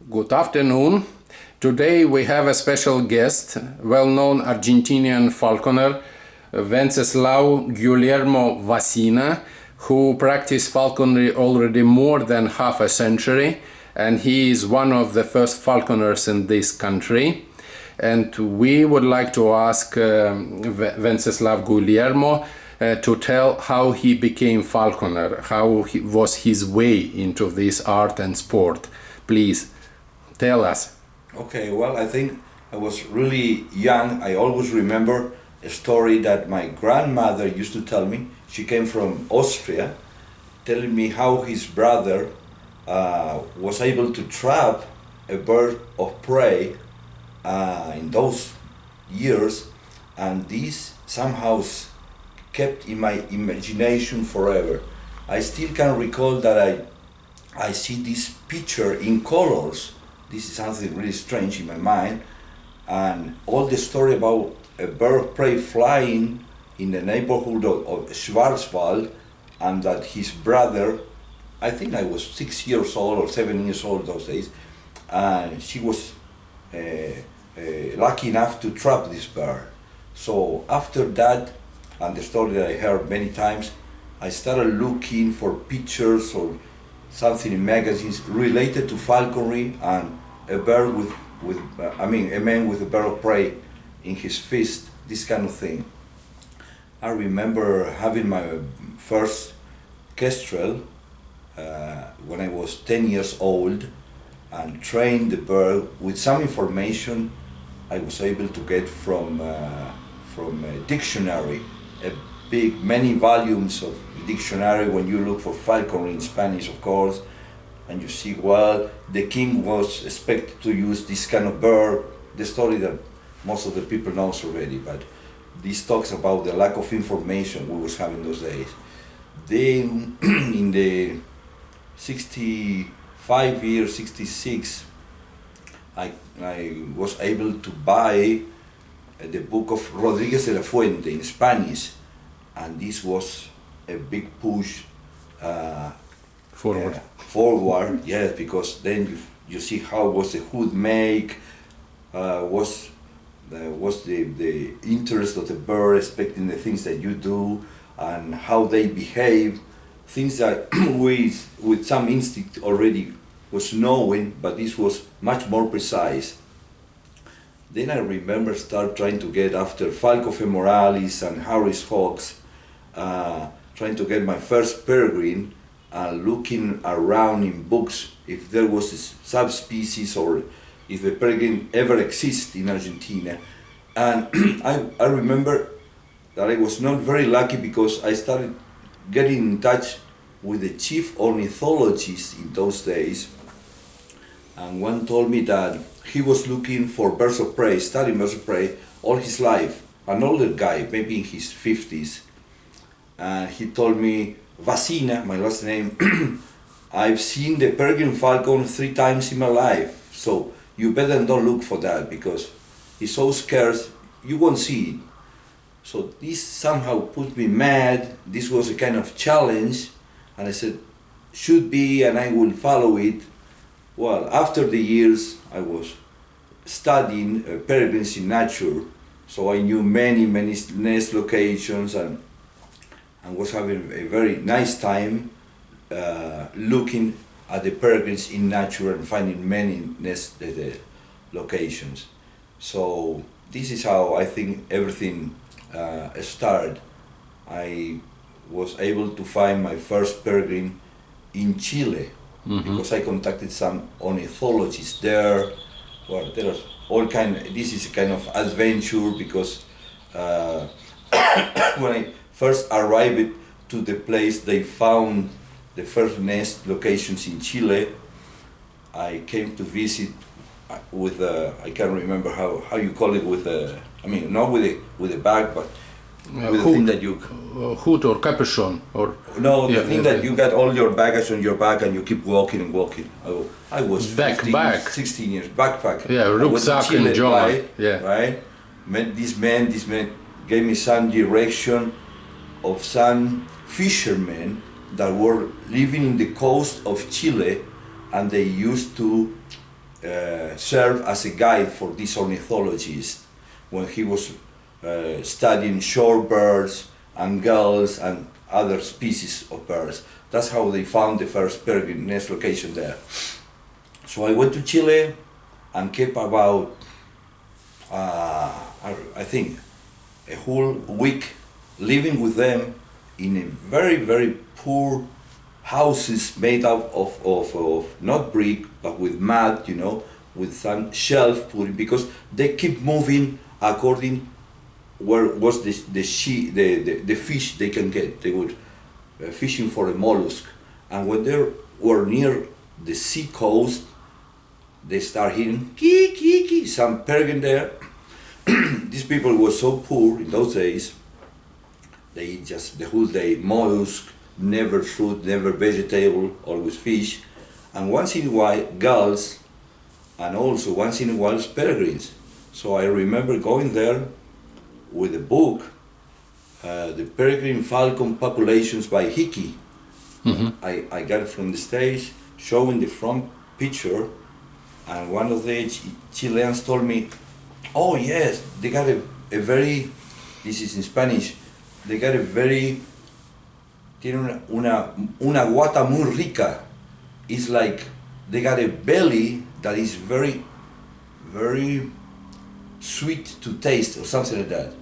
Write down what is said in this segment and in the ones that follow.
Good afternoon. Today we have a special guest, well-known Argentinian falconer, Wenceslao Guillermo Vasina, who practiced falconry already more than half a century, and he is one of the first falconers in this country. And we would like to ask Wenceslao Guillermo to tell how he became falconer, how was his way into this art and sport. Please tell us. Okay, well, I think I was really young. I always remember a story that my grandmother used to tell me. She came from Austria, telling me how his brother was able to trap a bird of prey in those years, and this somehow kept in my imagination forever. I still can recall that I see this picture in colors. This is something really strange in my mind, and all the story about a bird of prey flying in the neighborhood of Schwarzwald, and that his brother, I think I was 6 years old or 7 years old those days, and she was lucky enough to trap this bird. So after that, and the story that I heard many times, I started looking for pictures or something in magazines related to falconry and a bird a man with a bird of prey in his fist, this kind of thing. I remember having my first kestrel when I was 10 years old, and trained the bird with some information I was able to get from a dictionary, many volumes of dictionary. When you look for falconry in Spanish, of course, and you see, well, the king was expected to use this kind of bird, the story that most of the people knows already, but this talks about the lack of information we was having those days. Then in the 65 years, 66, I was able to buy the book of Rodriguez de la Fuente in Spanish, and this was a big push forward, yes, because then you see how was the hood make, was the interest of the bird, expecting the things that you do, and how they behave, things that we, with some instinct already was knowing, but this was much more precise. Then I remember start trying to get after Falco femoralis and Harris hawks, trying to get my first peregrine, looking around in books if there was a subspecies or if the peregrine ever exists in Argentina. And I remember that I was not very lucky because I started getting in touch with the chief ornithologist in those days, and one told me that he was looking for birds of prey, studying birds of prey all his life, an older guy, maybe in his 50s. And he told me, Vasina, my last name, I've seen the peregrine falcon 3 times in my life, so you better don't look for that because it's so scarce, you won't see it. So this somehow put me mad. This was a kind of challenge, and I said, should be, and I will follow it. Well, after the years, I was studying peregrines in nature, so I knew many nest locations, and was having a very nice time looking at the peregrines in nature and finding many nest locations. So this is how I think everything started. I was able to find my first peregrine in Chile, because I contacted some ornithologists there. Well, there was all kind. This is a kind of adventure because when I first arrived to the place, they found the first nest locations in Chile. I came to visit with I can't remember how you call it, with not with a bag, but with the thing that you hood or capuchon or the thing that you got all your baggage on your back and you keep walking and walking. I was 16 years backpack. Yeah, rucksack and John. Right. Met this man. This man gave me some direction of some fishermen that were living in the coast of Chile, and they used to served as a guide for this ornithologist when he was studying shorebirds and gulls and other species of birds. That's how they found the first peregrine nest location there. So I went to Chile and kept about, I think, a whole week living with them in a very, very poor houses made out of not brick but with mud, you know, with some shelf put, because they keep moving according where was the fish they can get. They would fishing for a mollusk, and when they were near the sea coast, they start hearing kee kee kee, some peregrine there. These people were so poor in those days. They eat just the whole day mollusk, never fruit, never vegetable, always fish, and once in a while gulls, and also once in a while peregrines. So I remember going there with a book, the peregrine falcon populations by Hickey. I got it from the stage, showing the front picture, and one of the Chileans told me, oh yes, they got a very, this is in Spanish, they got a very, tiene una guata muy rica. It's like they got a belly that is very, very sweet to taste or something like that.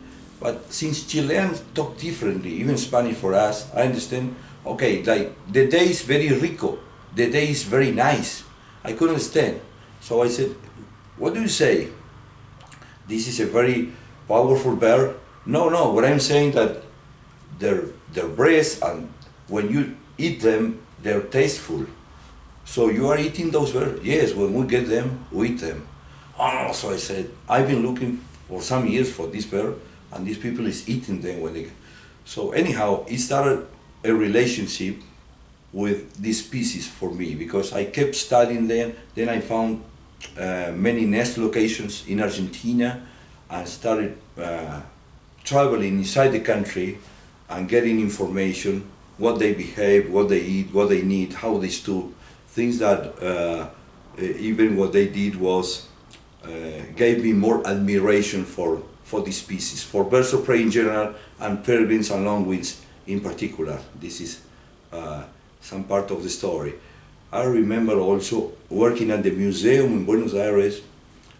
But since Chileans talk differently, even Spanish for us, I understand, okay, like the day is very rico, the day is very nice. I couldn't understand. So I said, what do you say? This is a very powerful bird? No, what I'm saying that their breasts, and when you eat them, they're tasteful. So you are eating those birds? Yes, when we get them, we eat them. Oh, so I said, I've been looking for some years for this bird, and these people is eating them when they. So anyhow, it started a relationship with this species for me, because I kept studying them. Then I found many nest locations in Argentina, and started traveling inside the country and getting information, what they behave, what they eat, what they need, how they stood, things that even what they did was gave me more admiration for this species, for birds of prey in general, and peregrines and longwings in particular. This is some part of the story. I remember also working at the museum in Buenos Aires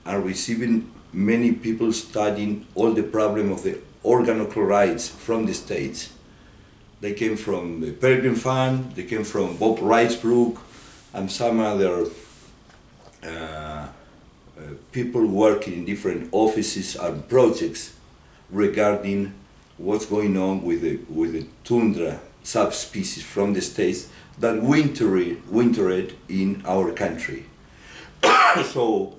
and receiving many people studying all the problem of the organochlorides from the States. They came from the Peregrine Fund, they came from Bob Wrightsbrook, and some other people working in different offices and projects regarding what's going on with the tundra subspecies from the States that wintered in our country. So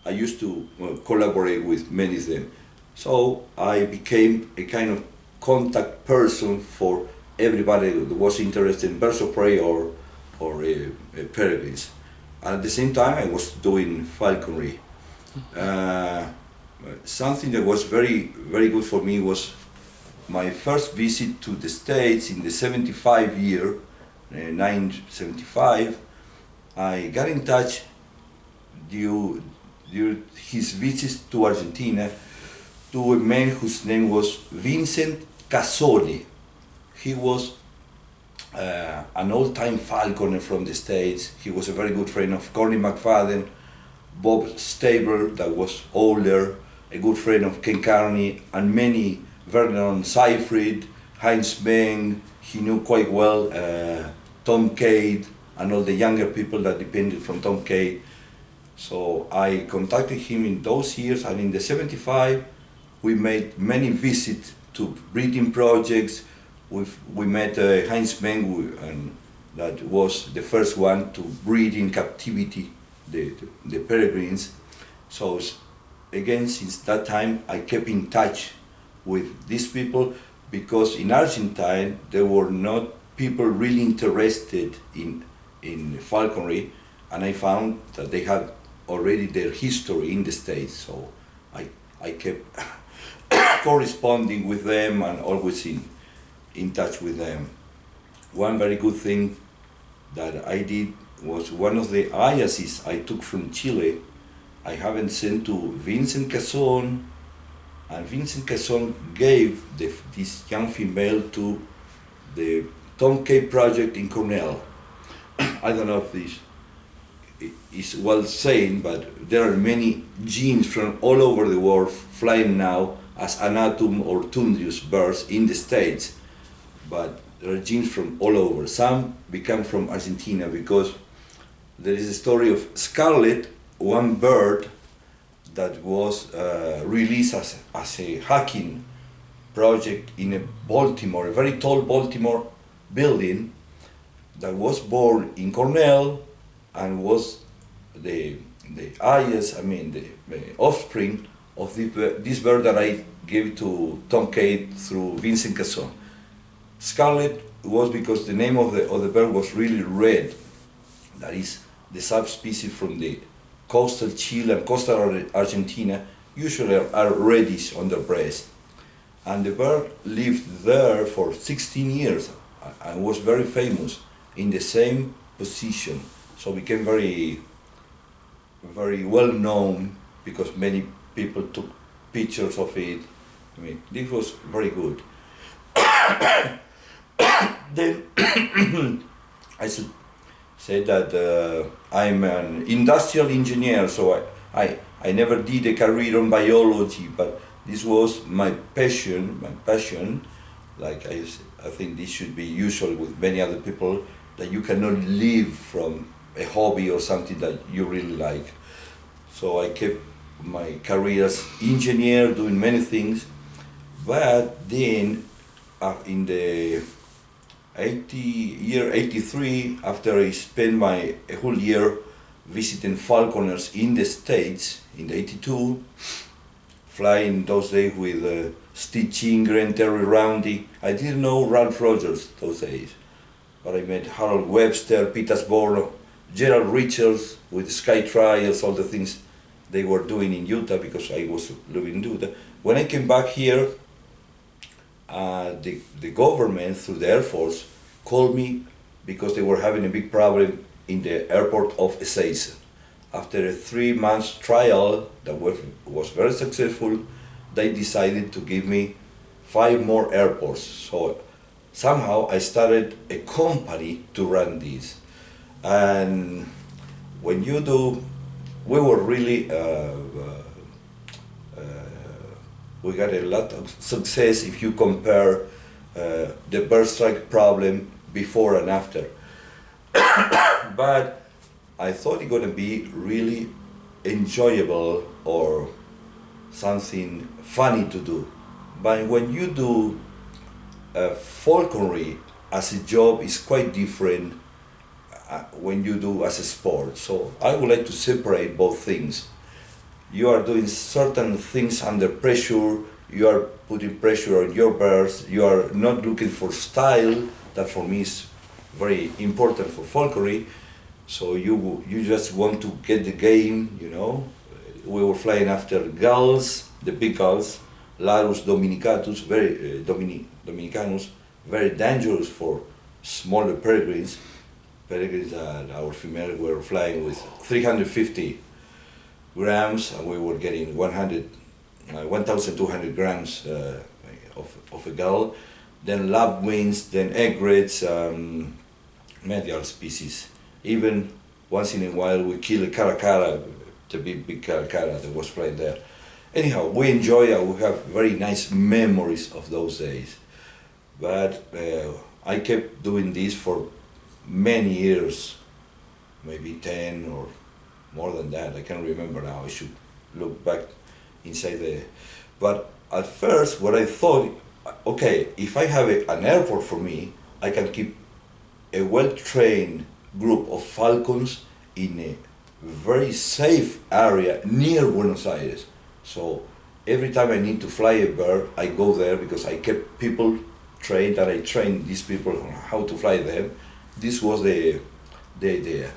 I used to collaborate with many of them. So I became a kind of contact person for everybody that was interested in birds of prey or peregrines. And at the same time, I was doing falconry. Something that was very, very good for me was my first visit to the States in the 75 year, 1975. I got in touch due his visits to Argentina to a man whose name was Vincent Casoli. He was an old-time falconer from the States. He was a very good friend of Corny McFadden, Bob Stabler, that was older, a good friend of Ken Carney, and many, Vernon Seifried, Heinz Meng, he knew quite well, Tom Cade, and all the younger people that depended from Tom Cade. So I contacted him in those years, and in the 75, we made many visits to breeding projects. We met Heinz Meng, and that was the first one to breed in captivity the peregrines. So again, since that time, I kept in touch with these people, because in Argentina there were not people really interested in falconry, and I found that they had already their history in the States. So I kept corresponding with them and always in touch with them. One very good thing that I did was one of the IASs I took from Chile. I haven't sent to Vincent Cazon, and Vincent Cazon gave this young female to the Tom K project in Cornell. I don't know if this is well saying, but there are many genes from all over the world flying now as anatum or tundrius birds in the States, but there are genes from all over. Some become from Argentina because there is a story of Scarlet, one bird that was released as a hacking project in a Baltimore, a very tall Baltimore building that was born in Cornell and was the offspring of this bird that I gave to Tom K through Vincent Cazon. Scarlet was because the name of the bird was really red. That is the subspecies from the coastal Chile and coastal Argentina usually are reddish on their breast. And the bird lived there for 16 years and was very famous in the same position. So became very, very well known because many people took pictures of it. I mean, this was very good. Then I should say that I'm an industrial engineer, so I never did a career on biology, but this was my passion. Like I think this should be usual with many other people, that you cannot live from a hobby or something that you really like. So I kept my career as engineer, doing many things, but then in the year 83, after I spent a whole year visiting falconers in the States, in the 82, flying those days with Steve Chingren, Terry Roundy. I didn't know Ralph Rogers those days, but I met Harold Webster, Peter Sborno, Gerald Richards with Sky Trials, all the things they were doing in Utah because I was living in Utah. When I came back here, the government through the Air Force called me because they were having a big problem in the airport of Ezeiza. After a 3-month trial that was very successful, they decided to give me 5 more airports. So somehow I started a company to run this. And when you do, we were really, we got a lot of success if you compare the bird strike problem before and after. But I thought it gonna be really enjoyable or something funny to do. But when you do falconry as a job, is quite different when you do as a sport. So I would like to separate both things. You are doing certain things under pressure, you are putting pressure on your birds, you are not looking for style, that for me is very important for falconry. So you just want to get the game, you know. We were flying after gulls, the big gulls, Larus dominicatus, dominicanus, very dangerous for smaller peregrines. Peregrines and our female were flying with 350 grams, and we were getting 1,200 grams of a gull. Then lapwings, then egrets, medial species. Even once in a while we kill a caracara, the big caracara that was flying there. Anyhow, we enjoy it, we have very nice memories of those days. But I kept doing this for many years, maybe 10 or more than that, I can't remember now, I should look back inside the... But at first, what I thought, okay, if I have an airport for me, I can keep a well-trained group of falcons in a very safe area near Buenos Aires. So every time I need to fly a bird, I go there because I kept people trained, and I trained these people on how to fly them. This was the idea.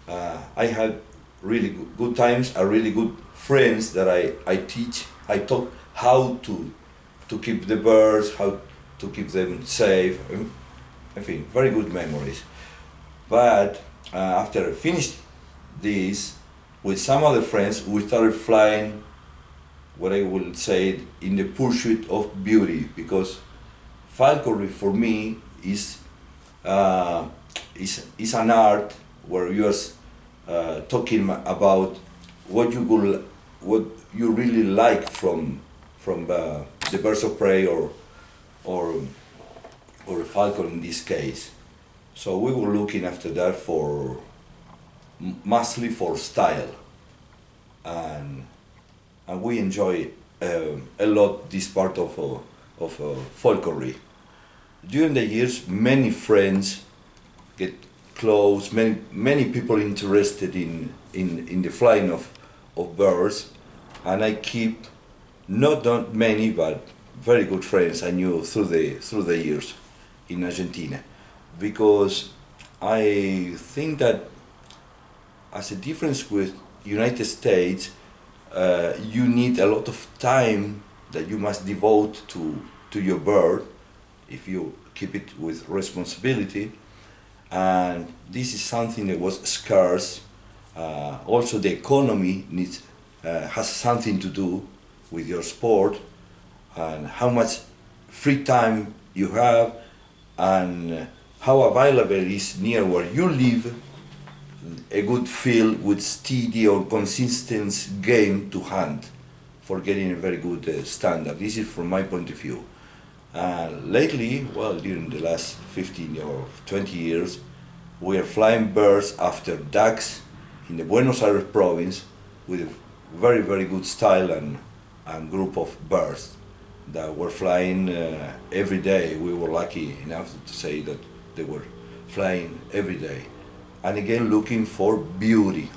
I had really good times, really good friends that I taught how to keep the birds, how to keep them safe. I think very good memories. But after I finished this, with some other friends, we started flying what I would say in the pursuit of beauty, because falconry for me is an art where you are talking about what you really like from the birds of prey or a falcon in this case. So we were looking after that for mostly for style, and we enjoy a lot this part of falconry. During the years, many friends get close, many people interested in the flying of birds, and I keep not many but very good friends I knew through the years in Argentina, because I think that as a difference with United States, you need a lot of time that you must devote to your bird if you keep it with responsibility, and this is something that was scarce. Also, the economy has something to do with your sport and how much free time you have and how available it is near where you live a good field with steady or consistent game to hunt for getting a very good standard. This is from my point of view. Lately, well, during the last 15 or 20 years, we are flying birds after ducks in the Buenos Aires province with a very, very good style and group of birds that were flying every day. We were lucky enough to say that they were flying every day. And again, looking for beauty,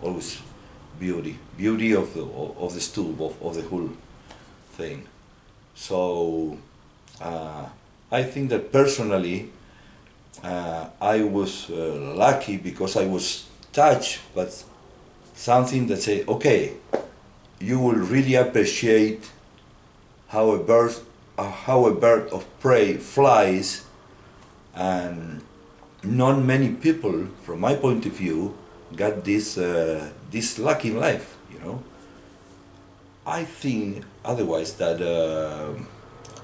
always beauty of the stool, of the whole thing. So I think that personally I was lucky because I was touched, but something that say, okay, you will really appreciate how a bird of prey flies, and not many people, from my point of view, got this luck in life. You know, I think otherwise that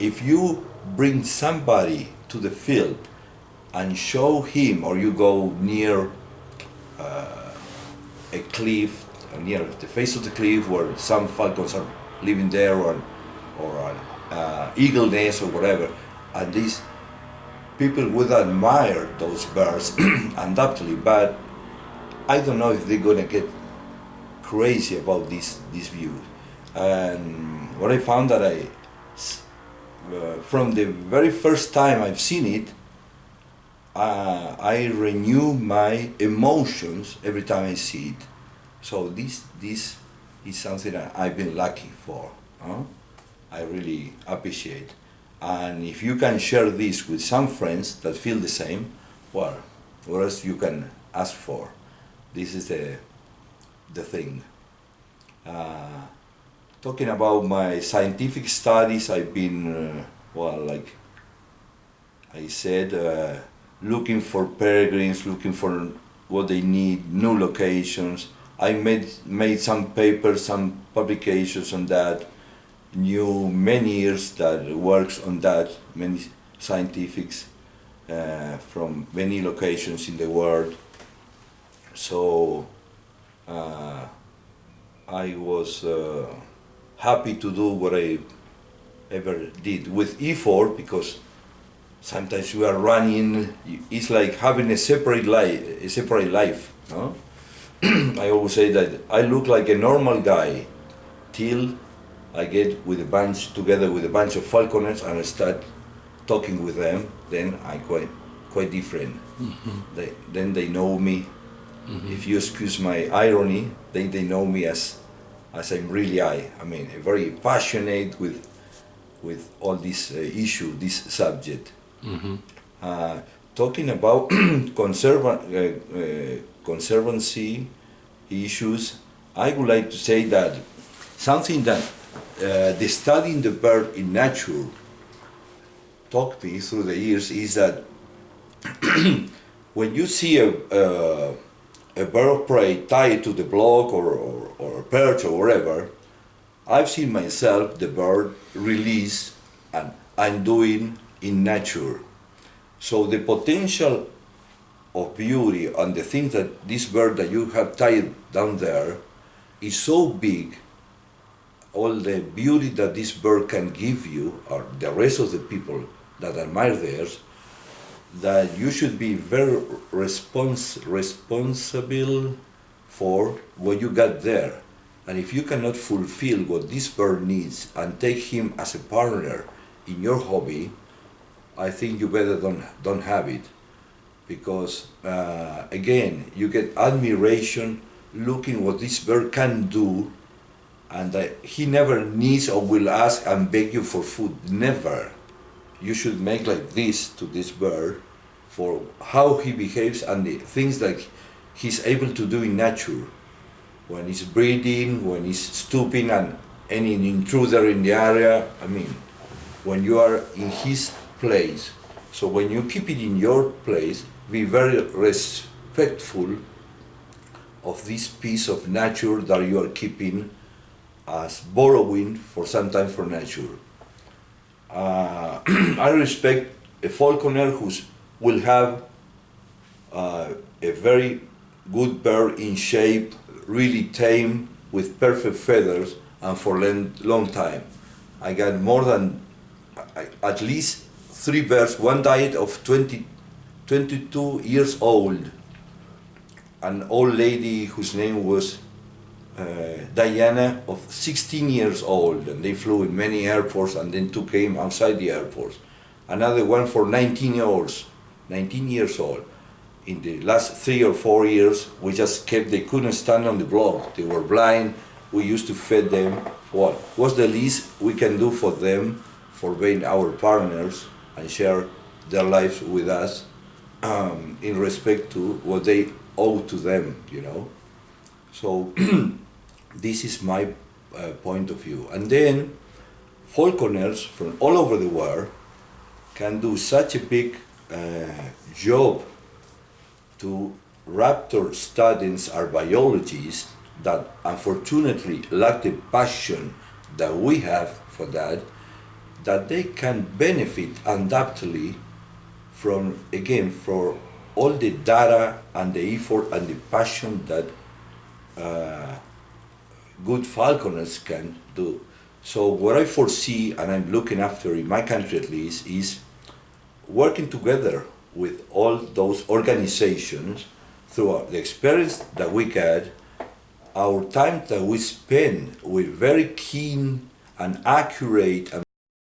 if you bring somebody to the field and show him, or you go near a cliff, near the face of the cliff where some falcons are living there, or eagle nest or whatever, and these people would admire those birds undoubtedly, but I don't know if they're gonna get crazy about this view. And what I found that from the very first time I've seen it, I renew my emotions every time I see it. So this is something that I've been lucky for. I really appreciate. And if you can share this with some friends that feel the same, well, what else you can ask for? This is the thing. Talking about my scientific studies, I've been, like I said, looking for peregrines, looking for what they need, new locations. I made some papers, some publications on that. Knew many years that works on that, many scientifics from many locations in the world. So I was happy to do what I ever did with E4, because sometimes you are running, it's like having a separate life. No? I always say that I look like a normal guy till I get together with a bunch of falconers and I start talking with them. Then I'm quite different. Mm-hmm. Then they know me. Mm-hmm. If you excuse my irony, they know me as I'm really I mean, very passionate with all this issue, this subject. Mm-hmm. Talking about conservancy issues, I would like to say that something that the studying the bird in nature taught me through the years is that when you see a bird of prey tied to the block or a perch or wherever, I've seen myself the bird release and undoing in nature. So the potential of beauty and the things that this bird that you have tied down there is so big, all the beauty that this bird can give you, or the rest of the people that admire theirs, that you should be very responsible for what you got there. And if you cannot fulfill what this bird needs and take him as a partner in your hobby, I think you better don't have it. Because again, you get admiration looking what this bird can do, and he never needs or will ask and beg you for food, never. You should make like this to this bird for how he behaves and the things that he's able to do in nature. When he's breeding, when he's stooping and any intruder in the area, I mean, when you are in his place. So when you keep it in your place, be very respectful of this piece of nature that you are keeping as borrowing for some time for nature. I respect a falconer who will have a very good bird in shape, really tame, with perfect feathers, and for a long time. I got more than at least 3 birds. One died of 22 years old. An old lady whose name was Diana, of 16 years old, and they flew in many airports and then took him outside the airports. Another one for 19 years old. In the last 3 or 4 years, we just kept, they couldn't stand on the block. They were blind. We used to feed them. What was the least we can do for them, for being our partners and share their lives with us in respect to what they owe to them, you know? So this is my point of view. And then falconers from all over the world can do such a big job to raptor studies our biologists that unfortunately lack the passion that we have for that, that they can benefit undoubtedly from, again, for all the data and the effort and the passion that good falconers can do. So what I foresee, and I'm looking after in my country at least, is working together with all those organizations through the experience that we get, our time that we spend with very keen and accurate and